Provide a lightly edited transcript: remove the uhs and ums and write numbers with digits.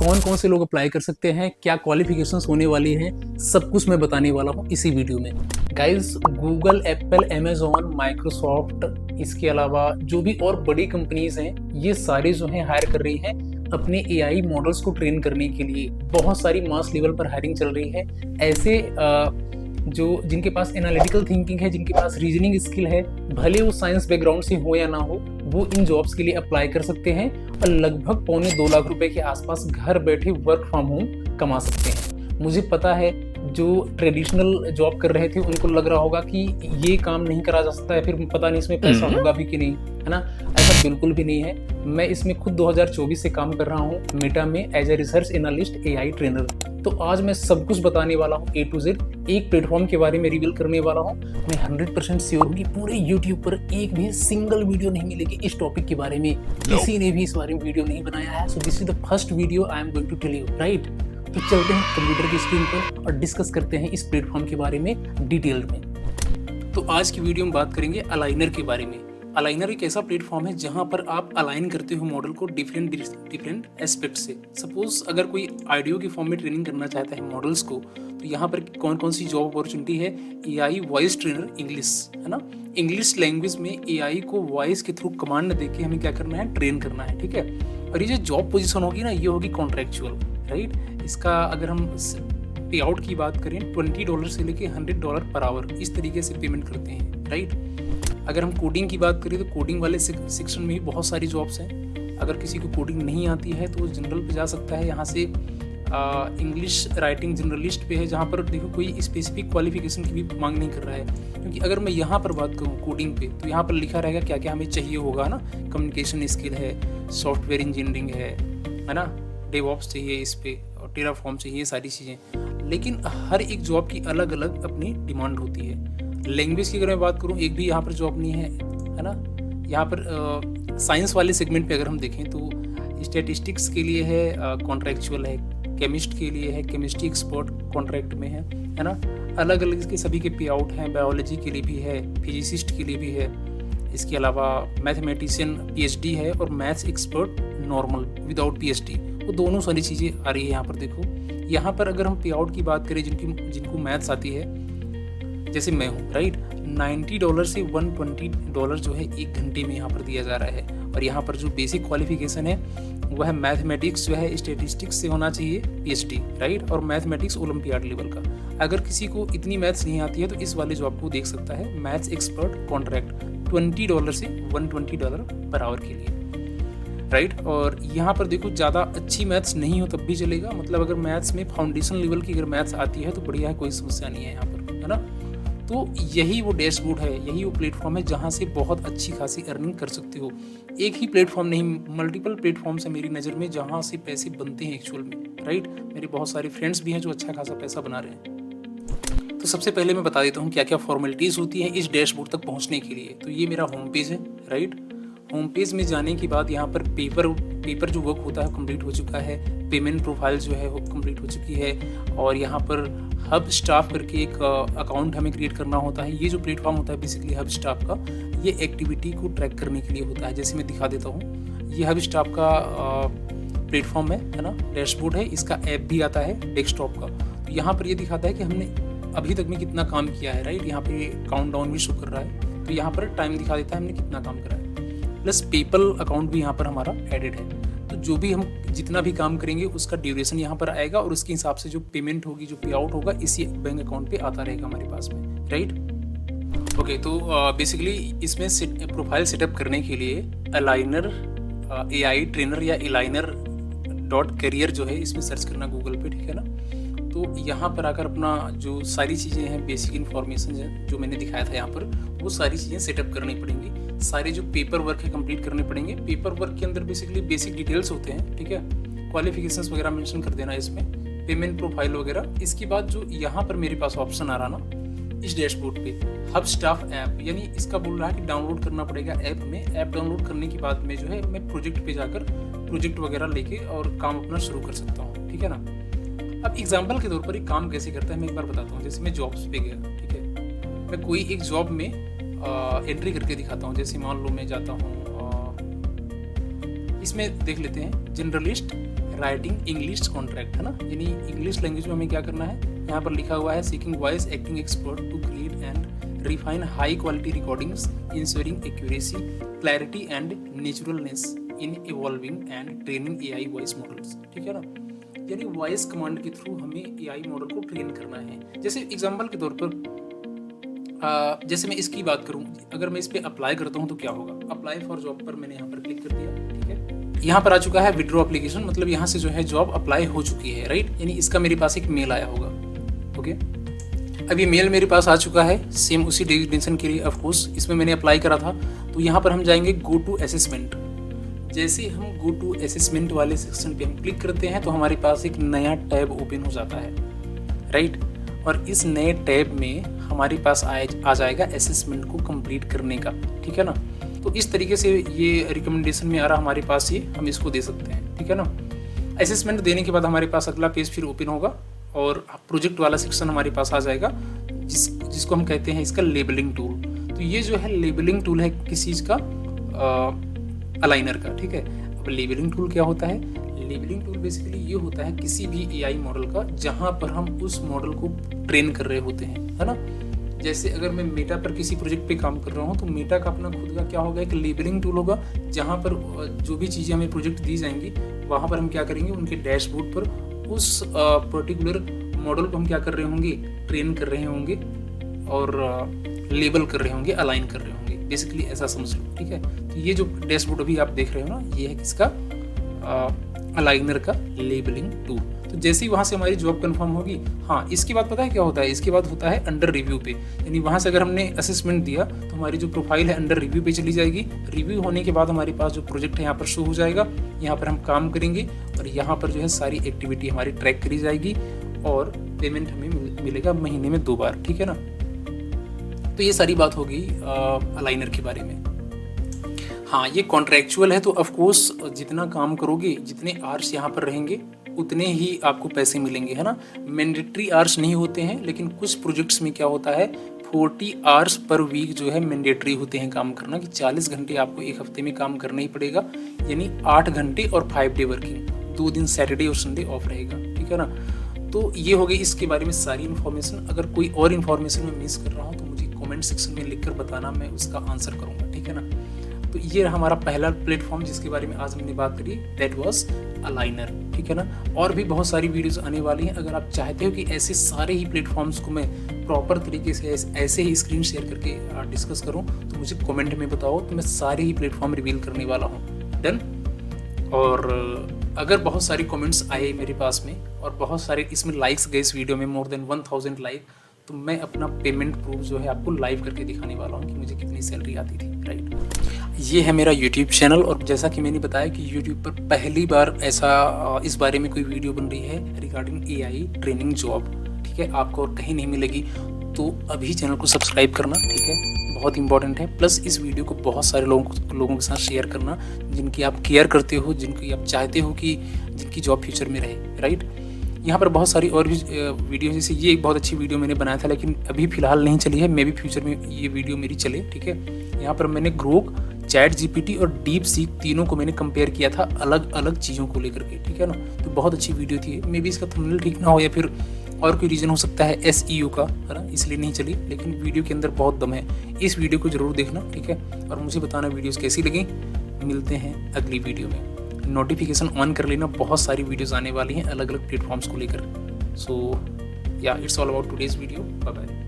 कौन कौन से लोग अप्लाई कर सकते हैं, क्या क्वालिफिकेशंस होने वाली हैं, सब कुछ मैं बताने वाला हूँ इसी वीडियो में। Guys, Google, Apple, Amazon, Microsoft, इसके अलावा जो भी और बड़ी कंपनीज हैं, ये सारे जो हैं हायर कर रही हैं अपने एआई मॉडल्स को ट्रेन करने के लिए। बहुत सारी मास लेवल पर हायरिंग चल रही है। ऐसे जो जिनके पास एनालिटिकल थिंकिंग है, जिनके पास रीजनिंग स्किल है, भले वो साइंस बैकग्राउंड से हो या ना हो, वो इन जॉब्स के लिए अप्लाई कर सकते हैं और लगभग 2.25 लाख रुपए के आसपास घर बैठे वर्क फ्रॉम होम कमा सकते हैं। मुझे पता है जो ट्रेडिशनल जॉब कर रहे थे उनको लग रहा होगा कि ये काम नहीं करा जा सकता है, फिर पता नहीं इसमें पैसा होगा भी कि नहीं, है ना। ऐसा बिल्कुल भी नहीं है। मैं इसमें खुद 2024 से काम कर रहा हूँ मेटा में as a research analyst, AI trainer. तो आज मैं सब कुछ बताने वाला हूँ, ए टू जेड एक प्लेटफॉर्म के बारे में रिवील करने वाला हूँ। मैं 100% श्योर हूँ कि पूरे यूट्यूब पर एक भी सिंगल वीडियो नहीं मिलेगी इस टॉपिक के बारे में। किसी ने भी इस बारे में वीडियो नहीं बनाया है। So this is the first video I am going to tell you, right. तो चलते हैं कंप्यूटर की स्क्रीन पर और डिस्कस करते हैं इस प्लेटफॉर्म के बारे में डिटेल में। तो आज की वीडियो में बात करेंगे अलाइनर के बारे में। अलाइनर एक ऐसा प्लेटफॉर्म है जहां पर आप अलाइन करते हो मॉडल को डिफरेंट एस्पेक्ट से। सपोज अगर कोई ऑडियो के फॉर्म में ट्रेनिंग करना चाहता है मॉडल्स को, तो यहाँ पर कौन कौन सी जॉब अपॉर्चुनिटी है। एआई वॉइस ट्रेनर इंग्लिश, है ना। इंग्लिश लैंग्वेज में एआई को वॉइस के थ्रू कमांड देके हमें क्या करना है, ट्रेन करना है, ठीक है। और ये जो जॉब पोजिशन होगी ना, ये होगी कॉन्ट्रेक्चुअल, राइट। इसका अगर हम पे आउट की बात करें, $20 से लेके $100 पर आवर इस तरीके से पेमेंट करते हैं, राइट। अगर हम कोडिंग की बात करें तो कोडिंग वाले सेक्शन में भी बहुत सारी जॉब्स हैं। अगर किसी को कोडिंग नहीं आती है तो वो जनरल पे जा सकता है। यहाँ से इंग्लिश राइटिंग जनरलिस्ट पे है, जहाँ पर देखो कोई स्पेसिफिक क्वालिफिकेशन की भी मांग नहीं कर रहा है। क्योंकि अगर मैं यहाँ पर बात करूँ कोडिंग पे, तो यहाँ पर लिखा रहेगा क्या क्या हमें चाहिए होगा ना। कम्युनिकेशन स्किल है, सॉफ्टवेयर इंजीनियरिंग है ना, डेवऑप्स चाहिए, इस पे और टेराफॉर्म चाहिए, सारी चीज़ें। लेकिन हर एक जॉब की अलग अलग अपनी डिमांड होती है। लैंग्वेज की अगर मैं बात करूँ, एक भी यहाँ पर जॉब नहीं है ना। यहाँ पर साइंस वाले सेगमेंट पे अगर हम देखें तो स्टैटिस्टिक्स के लिए है, कॉन्ट्रैक्चुअल है। केमिस्ट के लिए है, केमिस्ट्री एक्सपर्ट कॉन्ट्रैक्ट में है ना। अलग अलग इसके सभी के पे आउट हैं। बायोलॉजी के लिए भी है, फिजिसिस्ट के लिए भी है। इसके अलावा मैथमेटिशियन पीएचडी है और maths expert normal without PhD, वो दोनों सारी चीज़ें आ रही है यहाँ पर। देखो यहाँ पर अगर हम पे आउट की बात करें, जिनको मैथ्स आती है, जैसे मैं हूँ, राइट, $90 से $120 जो है एक घंटे में यहाँ पर दिया जा रहा है। और यहाँ पर जो बेसिक क्वालिफिकेशन है वह है मैथमेटिक्स जो है स्टैटिस्टिक्स से होना चाहिए पीएचडी, राइट। और मैथमेटिक्स ओलंपियाड लेवल का। अगर किसी को इतनी मैथ्स नहीं आती है तो इस वाले जॉब को देख सकता है, मैथ्स एक्सपर्ट कॉन्ट्रैक्ट, $20 से $120 पर आवर के लिए, राइट। और यहाँ पर देखो ज़्यादा अच्छी मैथ्स नहीं हो तब भी चलेगा। मतलब अगर मैथ्स में फाउंडेशन लेवल की अगर मैथ्स आती है तो बढ़िया है, कोई समस्या नहीं है यहाँ पर, है ना। तो यही वो डैशबोर्ड है, यही वो प्लेटफॉर्म है जहाँ से बहुत अच्छी खासी अर्निंग कर सकते हो। एक ही प्लेटफॉर्म नहीं, मल्टीपल प्लेटफॉर्म्स है मेरी नज़र में जहाँ से पैसे बनते हैं एक्चुअल में, राइट। मेरे बहुत सारे फ्रेंड्स भी हैं जो अच्छा खासा पैसा बना रहे हैं। तो सबसे पहले मैं बता देता हूँ क्या क्या फॉर्मेलिटीज़ होती हैं इस डैशबोर्ड तक पहुँचने के लिए। तो ये मेरा होम पेज है, राइट। होम पेज में जाने के बाद यहाँ पर पेपर जो वर्क होता है कंप्लीट हो चुका है। पेमेंट प्रोफाइल जो है वो कंप्लीट हो चुकी है। और यहाँ पर हब स्टाफ करके एक अकाउंट हमें क्रिएट करना होता है। ये जो प्लेटफॉर्म होता है बेसिकली हब स्टाफ का, ये एक्टिविटी को ट्रैक करने के लिए होता है। जैसे मैं दिखा देता हूँ, ये हब स्टाफ का प्लेटफॉर्म है ना, डैशबोर्ड है। इसका ऐप भी आता है डेस्कटॉप का। तो यहाँ पर ये दिखाता है कि हमने अभी तक में कितना काम किया है, राइट। यहाँ पे काउंट डाउन भी शो कर रहा है, तो यहाँ पर टाइम दिखा देता है हमने कितना काम करा है। प्लस पेपल अकाउंट भी यहाँ पर हमारा एडेड है। तो जो भी हम जितना भी काम करेंगे उसका ड्यूरेशन यहाँ पर आएगा और उसके हिसाब से जो पेमेंट होगी, जो पे आउट होगा, इसी बैंक अकाउंट पे आता रहेगा हमारे पास में, राइट। ओके, तो बेसिकली इसमें प्रोफाइल सेटअप करने के लिए अलाइनर एआई ट्रेनर या aligner.career जो है इसमें सर्च करना गूगल पे, ठीक है ना। तो यहाँ पर आकर अपना जो सारी चीज़ें हैं, बेसिक इन्फॉर्मेशन है जो मैंने दिखाया था यहाँ पर, वो सारी चीज़ें सेटअप करनी पड़ेंगी। सारे जो पेपर वर्क है कंप्लीट करने पड़ेंगे। पेपर वर्क के अंदर बेसिकली बेसिक डिटेल्स होते हैं, ठीक है। क्वालिफिकेशंस वगैरह मेंशन कर देना इसमें, पेमेंट प्रोफाइल वगैरह। इसके बाद जो यहाँ पर मेरे पास ऑप्शन आ रहा ना इस डैशबोर्ड पे, हब स्टाफ ऐप, यानी इसका बोल रहा है कि डाउनलोड करना पड़ेगा ऐप में। ऐप डाउनलोड करने के बाद में जो है मैं प्रोजेक्ट पे जाकर प्रोजेक्ट वगैरह लेके और काम अपना शुरू कर सकता हूँ, ठीक है ना। अब एग्जाम्पल के तौर पर एक काम कैसे करता है मैं एक बार बताता हूँ। जैसे मैं जॉब्स पे गया, ठीक है, मैं कोई एक जॉब में एंट्री करके दिखाता हूँ। जैसे मान लो मैं जाता हूँ, इसमें देख लेते हैं जनरलिस्ट राइटिंग इंग्लिश कॉन्ट्रैक्ट, है ना, यानी इंग्लिश लैंग्वेज में हमें क्या करना है, यहाँ पर लिखा हुआ है seeking voice acting expert to create and refine high quality recordings ensuring accuracy clarity and naturalness in evolving and training AI voice models. ठीक है ना, यानी वॉइस कमांड के थ्रू हमें एआई मॉडल को ट्रेन करना है। जैसे एग्जांपल के तौर पर जैसे मैं इसकी बात करूं, अगर मैं इस पर अप्लाई करता हूं तो क्या होगा, अप्लाई फॉर जॉब पर मैंने यहाँ पर क्लिक कर दिया। ठीक है, यहाँ पर आ चुका है विड्रॉ एप्लीकेशन, मतलब यहाँ से जो है जॉब अप्लाई हो चुकी है, राइट, यानी इसका मेरे पास एक मेल आया होगा। ओके, अब ये मेल मेरे पास आ चुका है, सेम उसी डेजिग्नेशन के लिए ऑफ कोर्स इसमें मैंने अप्लाई करा था। तो यहाँ पर हम जाएंगे गो टू असेसमेंट। जैसे हम गो टू असेसमेंट वाले सेक्शन पे हम क्लिक करते हैं तो हमारे पास एक नया टैब ओपन हो जाता है, राइट, और इस नए टैब में हमारे पास आ जाएगा असेसमेंट को कंप्लीट करने का। ठीक है ना, तो इस तरीके से ये रिकमेंडेशन में आ रहा हमारे पास, ये हम इसको दे सकते हैं। ठीक है ना, असेसमेंट देने के बाद हमारे पास अगला पेज फिर ओपन होगा और प्रोजेक्ट वाला सेक्शन हमारे पास आ जाएगा, जिसको हम कहते हैं इसका लेबलिंग टूल। तो ये जो है लेबलिंग टूल है किस चीज़ का, अलाइनर का। ठीक है, अब लेबलिंग टूल क्या होता है, लेबलिंग टूल बेसिकली ये होता है किसी भी एआई मॉडल का जहां पर हम उस मॉडल को ट्रेन कर रहे होते हैं, है ना। जैसे अगर मैं मेटा पर किसी प्रोजेक्ट पे काम कर रहा हूँ तो मेटा का अपना खुद का क्या होगा, एक लेबलिंग टूल होगा, जहाँ पर जो भी चीज़ें हमें प्रोजेक्ट दी जाएंगी वहाँ पर हम क्या करेंगे, उनके डैशबोर्ड पर उस पर्टिकुलर मॉडल को हम क्या कर रहे होंगे, ट्रेन कर रहे होंगे और लेबल कर रहे होंगे, अलाइन कर रहे होंगे, बेसिकली ऐसा समझ लो। ठीक है, तो ये जो डैशबोर्ड अभी आप देख रहे हो ना, ये है किसका, अलाइनर का लेबलिंग टूल। तो जैसे ही वहाँ से हमारी जॉब कंफर्म होगी, हाँ, इसके बाद पता है क्या होता है, इसके बाद होता है अंडर रिव्यू पे, यानी वहाँ से अगर हमने असेसमेंट दिया तो हमारी जो प्रोफाइल है अंडर रिव्यू पे चली जाएगी। रिव्यू होने के बाद हमारे पास जो प्रोजेक्ट है यहाँ पर शो हो जाएगा, यहाँ पर हम काम करेंगे और यहाँ पर जो है सारी एक्टिविटी हमारी ट्रैक करी जाएगी और पेमेंट हमें मिलेगा महीने में 2 बार। ठीक है ना, तो ये सारी बात होगी अलाइनर के बारे में। हाँ, ये कॉन्ट्रैक्चुअल है, तो ऑफ कोर्स जितना काम करोगे, जितने आवर्स यहाँ पर रहेंगे उतने ही आपको पैसे मिलेंगे, है ना। मैंडेटरी आवर्स नहीं होते हैं, लेकिन कुछ प्रोजेक्ट्स में क्या होता है 40 आवर्स पर वीक जो है मैंडेटरी होते हैं काम करना, कि 40 घंटे आपको एक हफ्ते में काम करना ही पड़ेगा, यानी 8 घंटे और 5 डे वर्किंग, 2 दिन सैटरडे और संडे ऑफ रहेगा। ठीक है ना, तो ये हो गई इसके बारे में सारी इन्फॉर्मेशन। अगर कोई और इन्फॉर्मेशन मैं मिस कर रहा हूँ तो मुझे कमेंट सेक्शन में लिखकर बताना, मैं उसका आंसर करूँगा। ठीक है ना, तो ये रहा हमारा पहला प्लेटफॉर्म जिसके बारे में आज हमने बात करी, दैट वाज अलाइनर। ठीक है ना, और भी बहुत सारी वीडियोस आने वाली हैं। अगर आप चाहते हो कि ऐसे सारे ही प्लेटफॉर्म्स को मैं प्रॉपर तरीके से ऐसे ही स्क्रीन शेयर करके डिस्कस करूं तो मुझे कमेंट में बताओ, तो मैं सारे ही प्लेटफॉर्म रिवील करने वाला हूं। डन। और अगर बहुत सारे कमेंट्स आए मेरे पास में और बहुत सारे इसमें लाइक्स गए इस वीडियो में, मोर देन 1000 लाइक, तो मैं अपना पेमेंट प्रूफ जो है आपको लाइव करके दिखाने वाला हूँ कि मुझे कितनी सैलरी आती थी, राइट। ये है मेरा यूट्यूब चैनल और जैसा कि मैंने बताया कि यूट्यूब पर पहली बार ऐसा इस बारे में कोई वीडियो बन रही है रिगार्डिंग एआई ट्रेनिंग जॉब। ठीक है, आपको और कहीं नहीं मिलेगी, तो अभी चैनल को सब्सक्राइब करना। ठीक है, बहुत इंपॉर्टेंट है। प्लस इस वीडियो को बहुत सारे लोगों के साथ शेयर करना जिनकी आप केयर करते हो, जिनकी आप चाहते हो कि जिनकी जॉब फ्यूचर में रहे, राइट। यहाँ पर बहुत सारी और भी वीडियो, जैसे ये एक बहुत अच्छी वीडियो मैंने बनाया था लेकिन अभी फ़िलहाल नहीं चली है, मे भी फ्यूचर में ये वीडियो मेरी चले। ठीक है, यहाँ पर मैंने ग्रोक, चैट जीपीटी और डीप सीक तीनों को मैंने कंपेयर किया था अलग अलग चीज़ों को लेकर के। ठीक है ना, तो बहुत अच्छी वीडियो थी। मे भी इसका थंबनेल ठीक ना हो या फिर और कोई रीज़न हो सकता है SEO का, है ना, इसलिए नहीं चली, लेकिन वीडियो के अंदर बहुत दम है। इस वीडियो को ज़रूर देखना। ठीक है, और मुझे बताना वीडियोज़ कैसी लगी। मिलते हैं अगली वीडियो में। नोटिफिकेशन ऑन कर लेना, बहुत सारी वीडियोज़ आने वाली हैं अलग अलग प्लेटफॉर्म्स को लेकर। So yeah it's all about today's video. Bye bye.